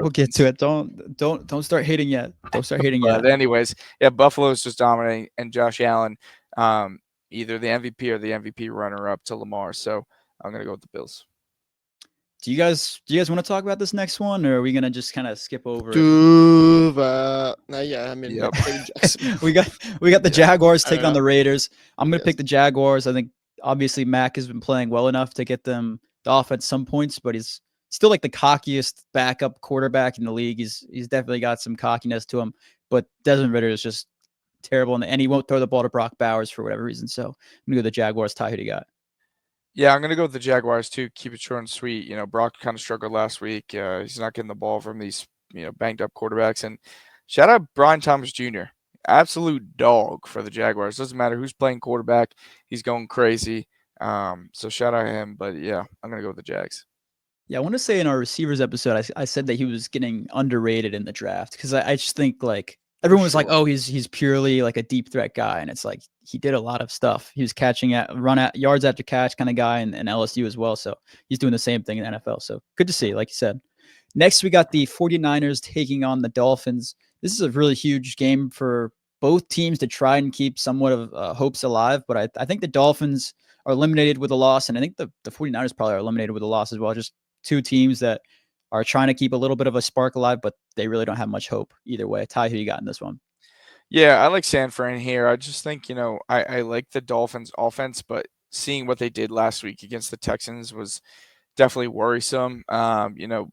Don't start hating yet. Don't start hating yet. But anyways, yeah, Buffalo is just dominating, and Josh Allen, either the MVP or the MVP runner-up to Lamar. So I'm gonna go with the Bills. Do you guys want to talk about this next one, or are we gonna just kind of skip over it? Yeah, I mean, Yep. we got the Jaguars taking on the Raiders. I'm gonna pick the Jaguars. I think obviously Mac has been playing well enough to get them the offense some points, but he's still like the cockiest backup quarterback in the league. He's definitely got some cockiness to him, but Desmond Ridder is just terrible, and he won't throw the ball to Brock Bowers for whatever reason. So I'm gonna go the Jaguars. Ty, who do you got? Yeah, I'm going to go with the Jaguars too. Keep it short and sweet. Brock kind of struggled last week. He's not getting the ball from these, banged up quarterbacks. And shout out Brian Thomas Jr. Absolute dog for the Jaguars. Doesn't matter who's playing quarterback. He's going crazy. So shout out him. But yeah, I'm going to go with the Jags. Yeah, I want to say in our receivers episode, I said that he was getting underrated in the draft because I just think like everyone was like, oh, he's purely like a deep threat guy. And it's like he did a lot of stuff. He was catching yards after catch kind of guy in LSU as well. So he's doing the same thing in the NFL. So good to see, like you said. Next, we got the 49ers taking on the Dolphins. This is a really huge game for both teams to try and keep somewhat of hopes alive. But I think the Dolphins are eliminated with a loss. And I think the 49ers probably are eliminated with a loss as well. Just two teams that are trying to keep a little bit of a spark alive, but they really don't have much hope either way. Ty, who you got in this one? Yeah, I like San Fran here. I just think, I like the Dolphins offense, but seeing what they did last week against the Texans was definitely worrisome. The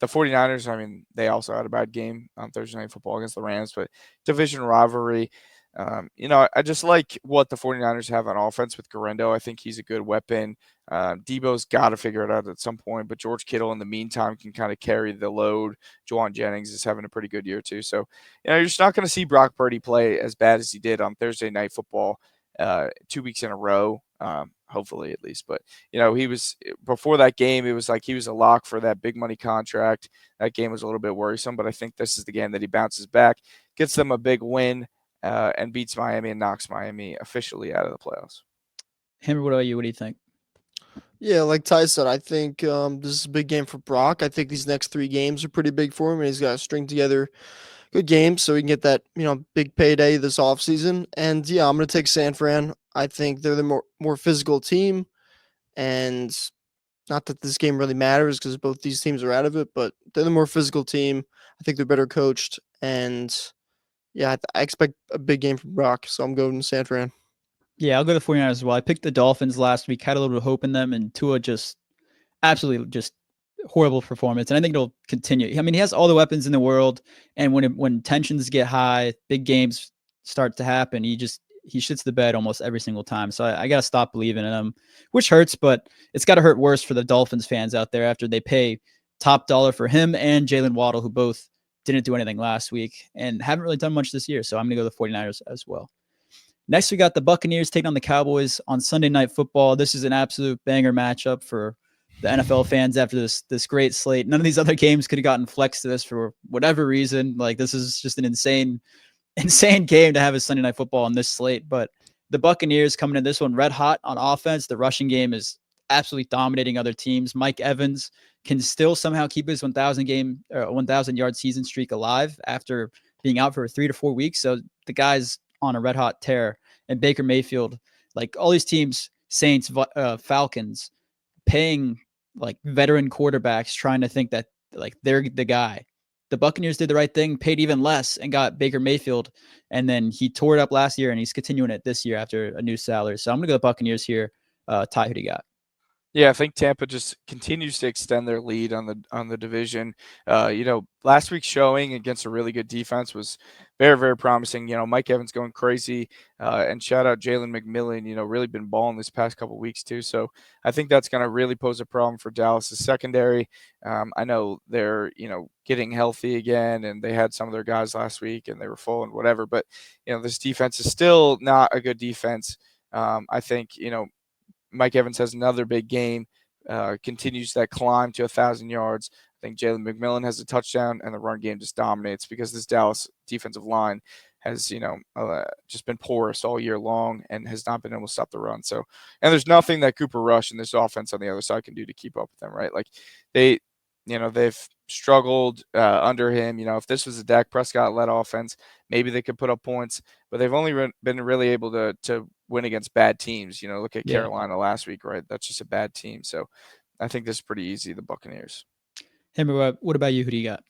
49ers, I mean, they also had a bad game on Thursday Night Football against the Rams, but division rivalry. I just like what the 49ers have on offense with Garendo. I think he's a good weapon. Debo's got to figure it out at some point, but George Kittle in the meantime can kind of carry the load. Juwan Jennings is having a pretty good year too. So, you're just not going to see Brock Purdy play as bad as he did on Thursday Night Football 2 weeks in a row, hopefully at least. But, he was before that game, it was like he was a lock for that big money contract. That game was a little bit worrisome, but I think this is the game that he bounces back, gets them a big win, and beats Miami and knocks Miami officially out of the playoffs. Hammer, what about you? What do you think? Yeah, like Ty said, I think this is a big game for Brock. I think these next 3 games are pretty big for him, and he's got to string together good games so he can get that big payday this offseason. And yeah, I'm going to take San Fran. I think they're the more physical team, and not that this game really matters because both these teams are out of it, but they're the more physical team. I think they're better coached, and Yeah, I expect a big game from Brock, so I'm going San Fran. Yeah, I'll go to the 49ers as well. I picked the Dolphins last week, had a little bit of hope in them, and Tua just absolutely just horrible performance. And I think it'll continue. I mean, he has all the weapons in the world, and when tensions get high, big games start to happen, he shits the bed almost every single time. So I got to stop believing in him, which hurts, but it's got to hurt worse for the Dolphins fans out there after they pay top dollar for him and Jalen Waddle, who both didn't do anything last week and haven't really done much this year. So I'm going to go the 49ers as well. Next, we got the Buccaneers taking on the Cowboys on Sunday Night Football. This is an absolute banger matchup for the NFL fans after this great slate. None of these other games could have gotten flexed to this for whatever reason. Like, this is just an insane game to have a Sunday Night Football on this slate. But the Buccaneers coming in this one red hot on offense. The rushing game is absolutely dominating other teams. Mike Evans can still somehow keep his 1,000 yard season streak alive after being out for 3 to 4 weeks. So the guy's on a red hot tear. And Baker Mayfield, like all these teams, Saints, Falcons, paying like veteran quarterbacks, trying to think that like they're the guy. The Buccaneers did the right thing, paid even less, and got Baker Mayfield. And then he tore it up last year, and he's continuing it this year after a new salary. So I'm going to go the Buccaneers here. Ty, who do you got? Yeah, I think Tampa just continues to extend their lead on the division. Last week's showing against a really good defense was very, very promising. Mike Evans going crazy, and shout out Jalen McMillan. Really been balling this past couple of weeks too. So I think that's going to really pose a problem for Dallas's secondary. I know they're getting healthy again, and they had some of their guys last week, and they were full and whatever. But this defense is still not a good defense. I think Mike Evans has another big game, continues that climb to 1,000 yards. I think Jalen McMillan has a touchdown, and the run game just dominates because this Dallas defensive line has, just been porous all year long and has not been able to stop the run. So, and there's nothing that Cooper Rush and this offense on the other side can do to keep up with them, right? Like they've struggled under him. If this was a Dak Prescott-led offense, maybe they could put up points, but they've only been really able to win against bad teams. Look at Carolina last week, right? That's just a bad team. So I think this is pretty easy, the Buccaneers. Hammer, what about you? Who do you got?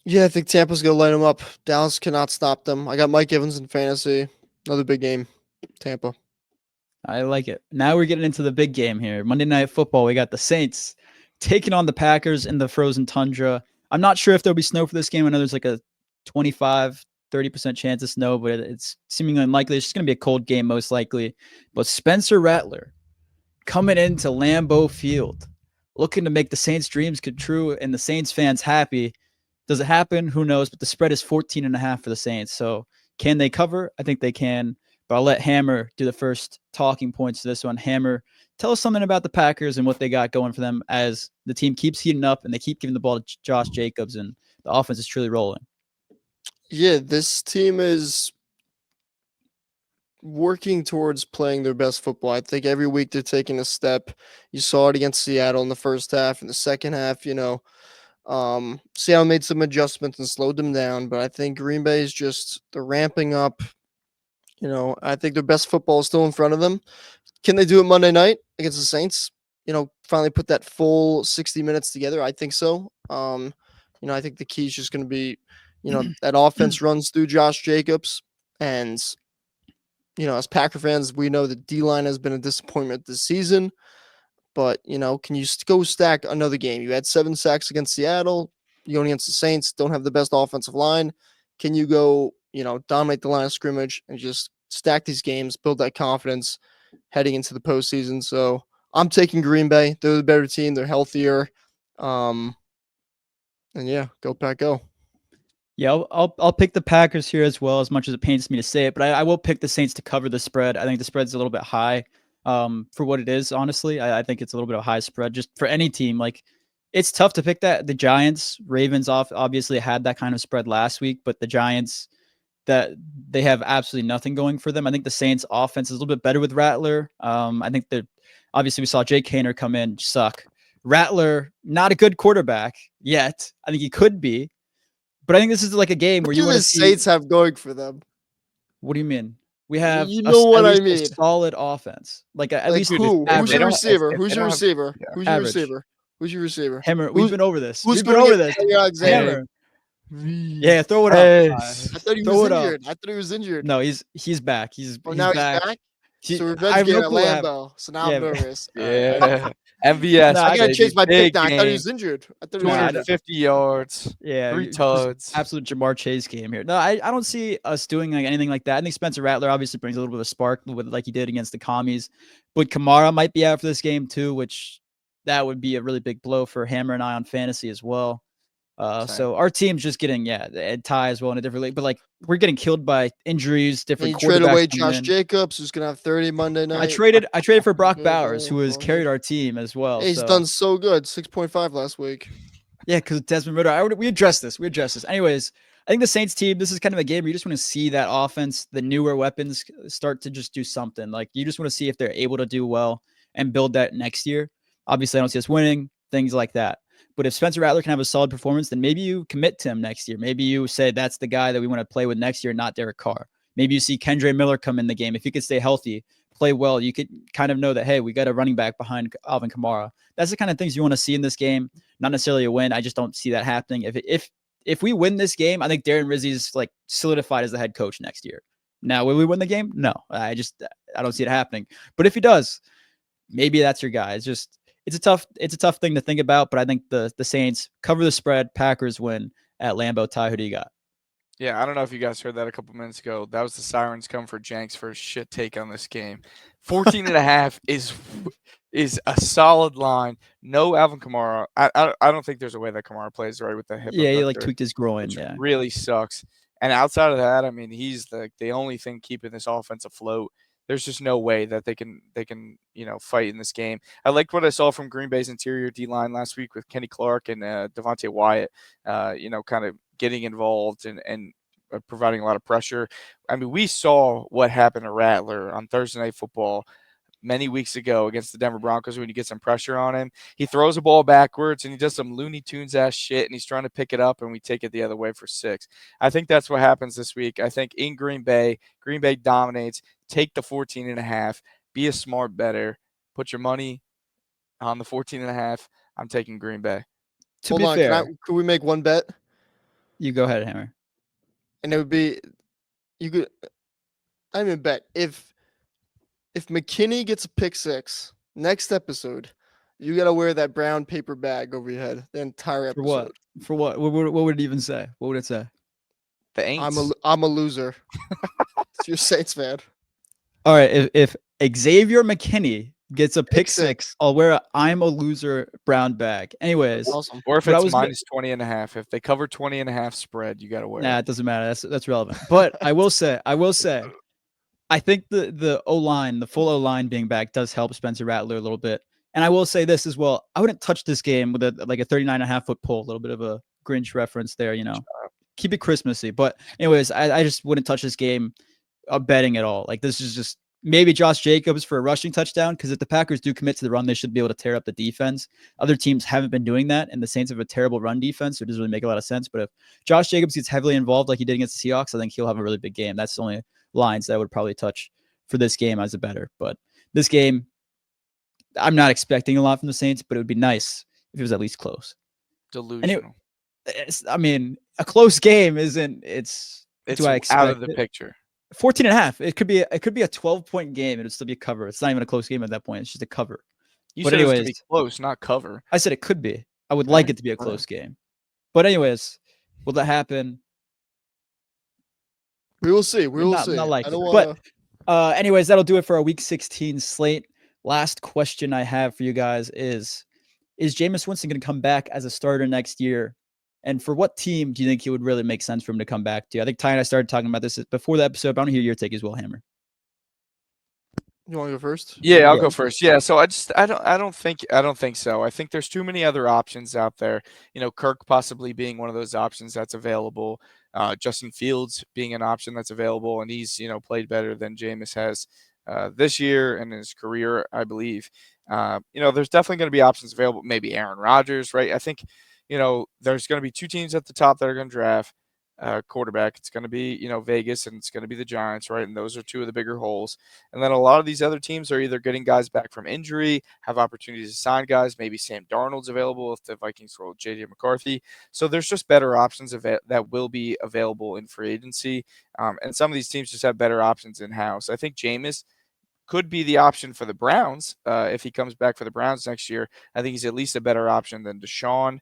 Yeah, I think Tampa's going to light them up. Dallas cannot stop them. I got Mike Evans in fantasy. Another big game. Tampa. I like it. Now we're getting into the big game here. Monday Night Football. We got the Saints taking on the Packers in the frozen tundra. I'm not sure if there'll be snow for this game. I know there's like a 25-30% chance of snow, but it's seemingly unlikely. It's just going to be a cold game most likely. But Spencer Rattler coming into Lambeau Field, looking to make the Saints' dreams come true and the Saints fans happy. Does it happen? Who knows? But the spread is 14.5 for the Saints. So can they cover? I think they can. But I'll let Hammer do the first talking points to this one. Hammer, tell us something about the Packers and what they got going for them as the team keeps heating up and they keep giving the ball to Josh Jacobs and the offense is truly rolling. Yeah, this team is working towards playing their best football. I think every week they're taking a step. You saw it against Seattle in the first half. In the second half, Seattle made some adjustments and slowed them down. But I think Green Bay is they're ramping up. I think their best football is still in front of them. Can they do it Monday night against the Saints? Finally put that full 60 minutes together? I think so. I think the key is just going to be, that offense runs through Josh Jacobs. And, as Packer fans, we know the D-line has been a disappointment this season. But, can you go stack another game? You had 7 sacks against Seattle. You're going against the Saints, don't have the best offensive line. Can you go, dominate the line of scrimmage and just stack these games, build that confidence heading into the postseason? So I'm taking Green Bay. They're the better team. They're healthier. And yeah, go Pack, go. Yeah, I'll pick the Packers here as well, as much as it pains me to say it. But I will pick the Saints to cover the spread. I think the spread's a little bit high for what it is, honestly. I think it's a little bit of a high spread just for any team. Like, it's tough to pick that. The Giants, Ravens obviously had that kind of spread last week, but the Giants, that they have absolutely nothing going for them. I think the Saints offense is a little bit better with Rattler. I think that obviously we saw Jake Haener come in, suck. Rattler, not a good quarterback yet. I think he could be, but I think this is like a game where you want to see. Saints have going for them. What do you mean? We have a solid offense. Like at least who? Who's your receiver? Who's your receiver? Who's your receiver? Hammer, we've been over this. Who's going over this? Hammer. Yeah, throw it up. Yes. I thought he Throw was it up. injured. I thought he was injured. No, he's back. He's Now back. he's back. He- So I revenge have game no at clue what happened. Lambeau. So now Yeah, I'm nervous. All right, Yeah. MVS, Nah, I gotta baby. change my Big pick now. I thought he game. was injured. I thought he was Nah, injured. 250 yards. Yeah, 3 just tuds. absolute Jamar Chase game here. No, I don't see us doing like anything like that. I think Spencer Rattler obviously brings a little bit of spark with like he did against the commies, but Kamara might be out for this game too, which that would be a really big blow for Hammer and I on fantasy as well. So our team's just getting and Ty as well in a different league, but like we're getting killed by injuries, And different you trade away quarterbacks coming Josh in. Jacobs, who's gonna have 30 Monday night. I traded for Brock Bowers, who has carried our team as well. Hey, he's so. done so good. 6.5 last week. Yeah, because Desmond Ritter. We addressed this. Anyways, I think the Saints team, this is kind of a game where you just want to see that offense, the newer weapons start to just do something. Like you just want to see if they're able to do well and build that next year. Obviously, I don't see us winning, things like that. But if Spencer Rattler can have a solid performance, then maybe you commit to him next year. Maybe you say that's the guy that we want to play with next year, not Derek Carr. Maybe you see Kendre Miller come in the game. If he could stay healthy, play well, you could kind of know that, hey, we got a running back behind Alvin Kamara. That's the kind of things you want to see in this game. Not necessarily a win. I just don't see that happening. If we win this game, I think Darren Rizzi's like solidified as the head coach next year. Now, will we win the game? No, I don't see it happening. But if he does, maybe that's your guy. It's a tough thing to think about. But I think the Saints cover the spread. Packers win at Lambeau. Ty, who do you got? Yeah, I don't know if you guys heard that a couple minutes ago. That was the sirens come for Jenks for a shit take on this game. 14.5 is a solid line. No Alvin Kamara. I don't think there's a way that Kamara plays right with the hip. Yeah, he like tweaked his groin. Which Yeah, really sucks. And outside of that, I mean, he's the only thing keeping this offense afloat. There's just no way that they can fight in this game. I liked what I saw from Green Bay's interior D line last week with Kenny Clark and Devontae Wyatt. Kind of getting involved and providing a lot of pressure. I mean, we saw what happened to Rattler on Thursday Night Football many weeks ago against the Denver Broncos when you get some pressure on him. He throws a ball backwards and he does some Looney Tunes ass shit and he's trying to pick it up and we take it the other way for 6. I think that's what happens this week. I think in Green Bay dominates. Take the 14.5. Be a smart better. Put your money on the 14.5. I'm taking Green Bay. To be fair, could we make one bet? You go ahead, Hammer. And it would be, you could, I even bet if McKinney gets a pick 6 next episode, you gotta wear that brown paper bag over your head the entire episode. For what? What would it even say? What would it say? The Aints. I'm a loser. You're Saints fan. All right. If Xavier McKinney gets a pick 6, I'll wear a I'm a loser brown bag. Anyways, awesome. Or if it's minus 20.5. If they cover 20.5 spread, you got to wear it. It doesn't matter. That's relevant. But I will say, I think the O-line, the full O-line being back does help Spencer Rattler a little bit. And I will say this as well. I wouldn't touch this game with a 39.5-foot pole, a little bit of a Grinch reference there, Keep it Christmassy. But anyways, I just wouldn't touch this game betting at all. Like this is just maybe Josh Jacobs for a rushing touchdown, because if the Packers do commit to the run, they should be able to tear up the defense. Other teams haven't been doing that, and the Saints have a terrible run defense, so it doesn't really make a lot of sense. But if Josh Jacobs gets heavily involved like he did against the Seahawks, I think he'll have a really big game. That's the only lines that I would probably touch for this game as a better. But this game, I'm not expecting a lot from the Saints, but it would be nice if it was at least close. Delusional. A close game isn't. It's do I expect out of the picture. 14.5. It could be a 12-point game. It would still be a cover. It's not even a close game at that point. It's just a cover. You said it was to be close, not cover. I said it could be. I would like it to be a close game. But anyways, will that happen? We will see. We will see. Not likely. But anyways, that'll do it for our Week 16 slate. Last question I have for you guys is Jameis Winston going to come back as a starter next year? And for what team do you think he would really make sense for him to come back to? I think Ty and I started talking about this before the episode, but I want to hear your take as well, Hammer. You want to go first? Yeah, I'll go first. Yeah, so I don't think so. I think there's too many other options out there. Kirk possibly being one of those options that's available. Justin Fields being an option that's available, and he's played better than Jameis has this year and in his career, I believe. There's definitely going to be options available. Maybe Aaron Rodgers, right? I think there's going to be 2 teams at the top that are going to draft. quarterback. It's going to be, Vegas, and it's going to be the Giants, right? And those are two of the bigger holes. And then a lot of these other teams are either getting guys back from injury, have opportunities to sign guys. Maybe Sam Darnold's available if the Vikings roll J.J. McCarthy. So there's just better options that will be available in free agency. And some of these teams just have better options in-house. I think Jameis could be the option for the Browns if he comes back for the Browns next year. I think he's at least a better option than Deshaun.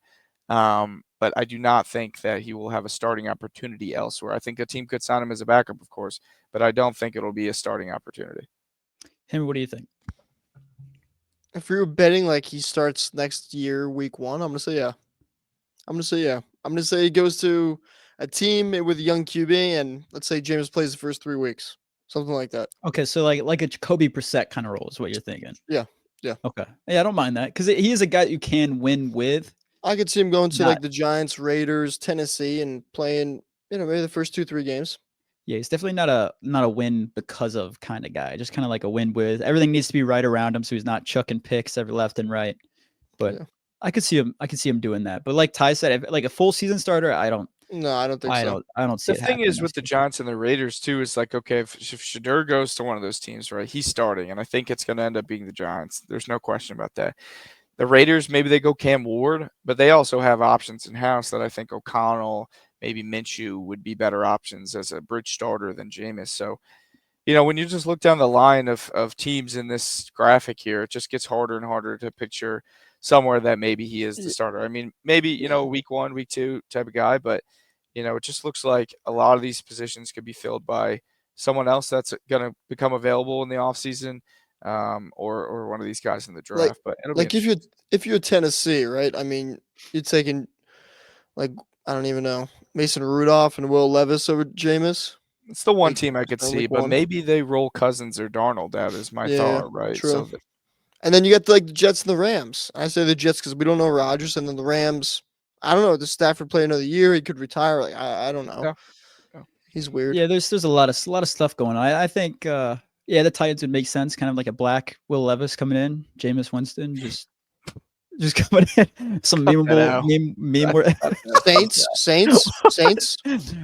But I do not think that he will have a starting opportunity elsewhere. I think a team could sign him as a backup, of course, but I don't think it'll be a starting opportunity. Henry, what do you think? If we were betting like he starts next year, week 1, I'm gonna say yeah. I'm gonna say he goes to a team with a young QB, and let's say Jameis plays the first 3 weeks, something like that. Okay, so like a Jacoby Brissett kind of role is what you're thinking. Yeah. Okay. Yeah, I don't mind that because he is a guy you can win with. I could see him going to like the Giants, Raiders, Tennessee, and playing, maybe the first 2-3 games. Yeah, he's definitely not a win because of kind of guy. Just kind of like a win with everything needs to be right around him, so he's not chucking picks every left and right. But yeah. I could see him doing that. But like Ty said, like a full season starter, I don't think so. I don't see the thing is with the Giants and the Raiders too is like, okay, if Shedeur goes to one of those teams, right, he's starting, and I think it's going to end up being the Giants. There's no question about that. The Raiders, maybe they go Cam Ward, but they also have options in-house that I think O'Connell, maybe Minshew would be better options as a bridge starter than Jameis. So, when you just look down the line of teams in this graphic here, it just gets harder and harder to picture somewhere that maybe he is the starter. I mean, maybe, week 1, week 2 type of guy, but, it just looks like a lot of these positions could be filled by someone else that's going to become available in the offseason. Or one of these guys in the draft, but it'll like if you're Tennessee, right? I mean, you're taking I don't even know, Mason Rudolph and Will Levis over Jameis. It's the one team I could see, but maybe they roll Cousins or Darnold out is my thought, right? True. And then you got the Jets and the Rams. I say the Jets because we don't know Rodgers, and then the Rams. I don't know. Does Stafford play another year? He could retire. I don't know. Yeah. He's weird. Yeah, there's a lot of stuff going on. I think. The Titans would make sense, kind of like a black Will Levis coming in, Jameis Winston, just coming in. Some meme. Saints.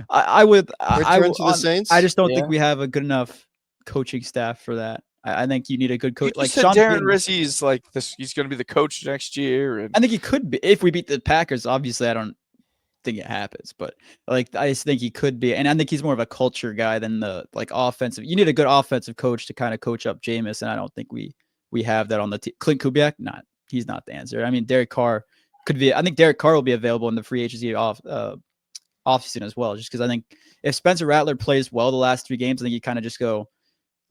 I would. Return to the Saints. I just don't think we have a good enough coaching staff for that. I think you need a good coach. Like Sean Darren Rizzi's like this. He's going to be the coach next year. And I think he could be if we beat the Packers. Obviously, I don't think it happens, but I just think he could be, and I think he's more of a culture guy than the offensive. You need a good offensive coach to kind of coach up Jameis, and I don't think we have that on the team. Clint Kubiak, he's not the answer. I mean, Derek Carr could be. I think Derek Carr will be available in the free agency off season as well, just because I think if Spencer Rattler plays well the last 3 games, I think you kind of just go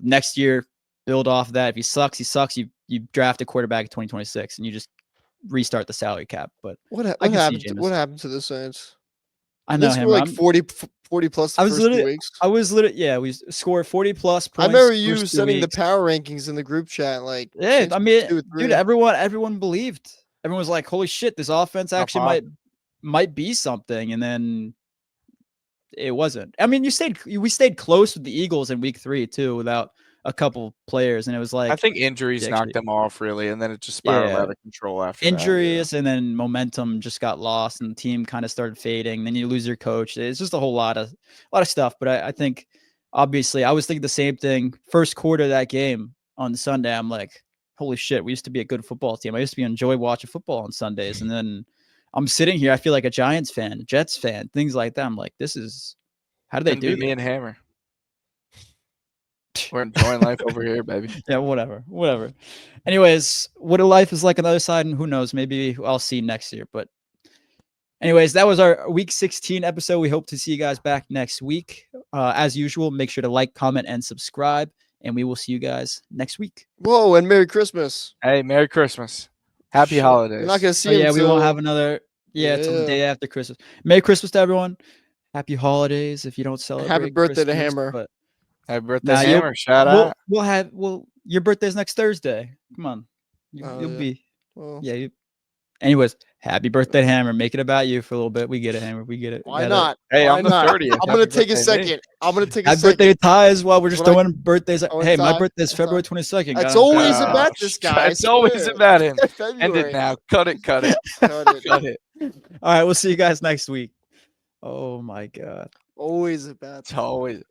next year, build off that. If he sucks, he sucks. You draft a quarterback in 2026, and you just restart the salary cap. But what happened to the Saints? I know him. Like 40 plus. I was literally we scored 40 plus points. I remember you sending the power rankings in the group chat. I mean, dude, everyone believed. Everyone was like, "Holy shit, this offense actually might be something." And then it wasn't. I mean, we stayed close with the Eagles in week 3 too, without a couple players, and it was like I think injuries knocked them off really, and then it just spiraled out of control after injuries, and then momentum just got lost, and the team kind of started fading. Then you lose your coach. It's just a whole lot of stuff. But I think obviously I was thinking the same thing. First quarter of that game on Sunday, I'm like, holy shit, we used to be a good football team. I used to enjoy watching football on Sundays, and then I'm sitting here, I feel like a Giants fan, a Jets fan, things like that. I'm like, this is how do they do? Me and Hammer. We're enjoying life over here, baby. Yeah, whatever. Anyways, what a life is like on the other side, and who knows? Maybe I'll see next year. But anyways, that was our Week 16 episode. We hope to see you guys back next week. As usual, make sure to like, comment, and subscribe, and we will see you guys next week. Whoa, and Merry Christmas. Hey, Merry Christmas. Happy holidays. We're not going to see him we won't have another. Until the day after Christmas. Merry Christmas to everyone. Happy holidays if you don't celebrate. Happy birthday Christmas, to Hammer. But happy birthday, Hammer. Shout out. Your birthday's next Thursday. Come on. You'll be. Well, Anyways, happy birthday, Hammer. Make it about you for a little bit. We get it, Hammer. We get it. Why not? Hey, I'm the 30th. I'm going to take a second. Happy birthday, Ty, as well. We're just throwing birthdays. Hey, my birthday's February 22nd. It's always about this guy. It's always about him. End it now. Cut it. Cut it. All right, we'll see you guys next week. Oh my God. Always a bad It's thing. always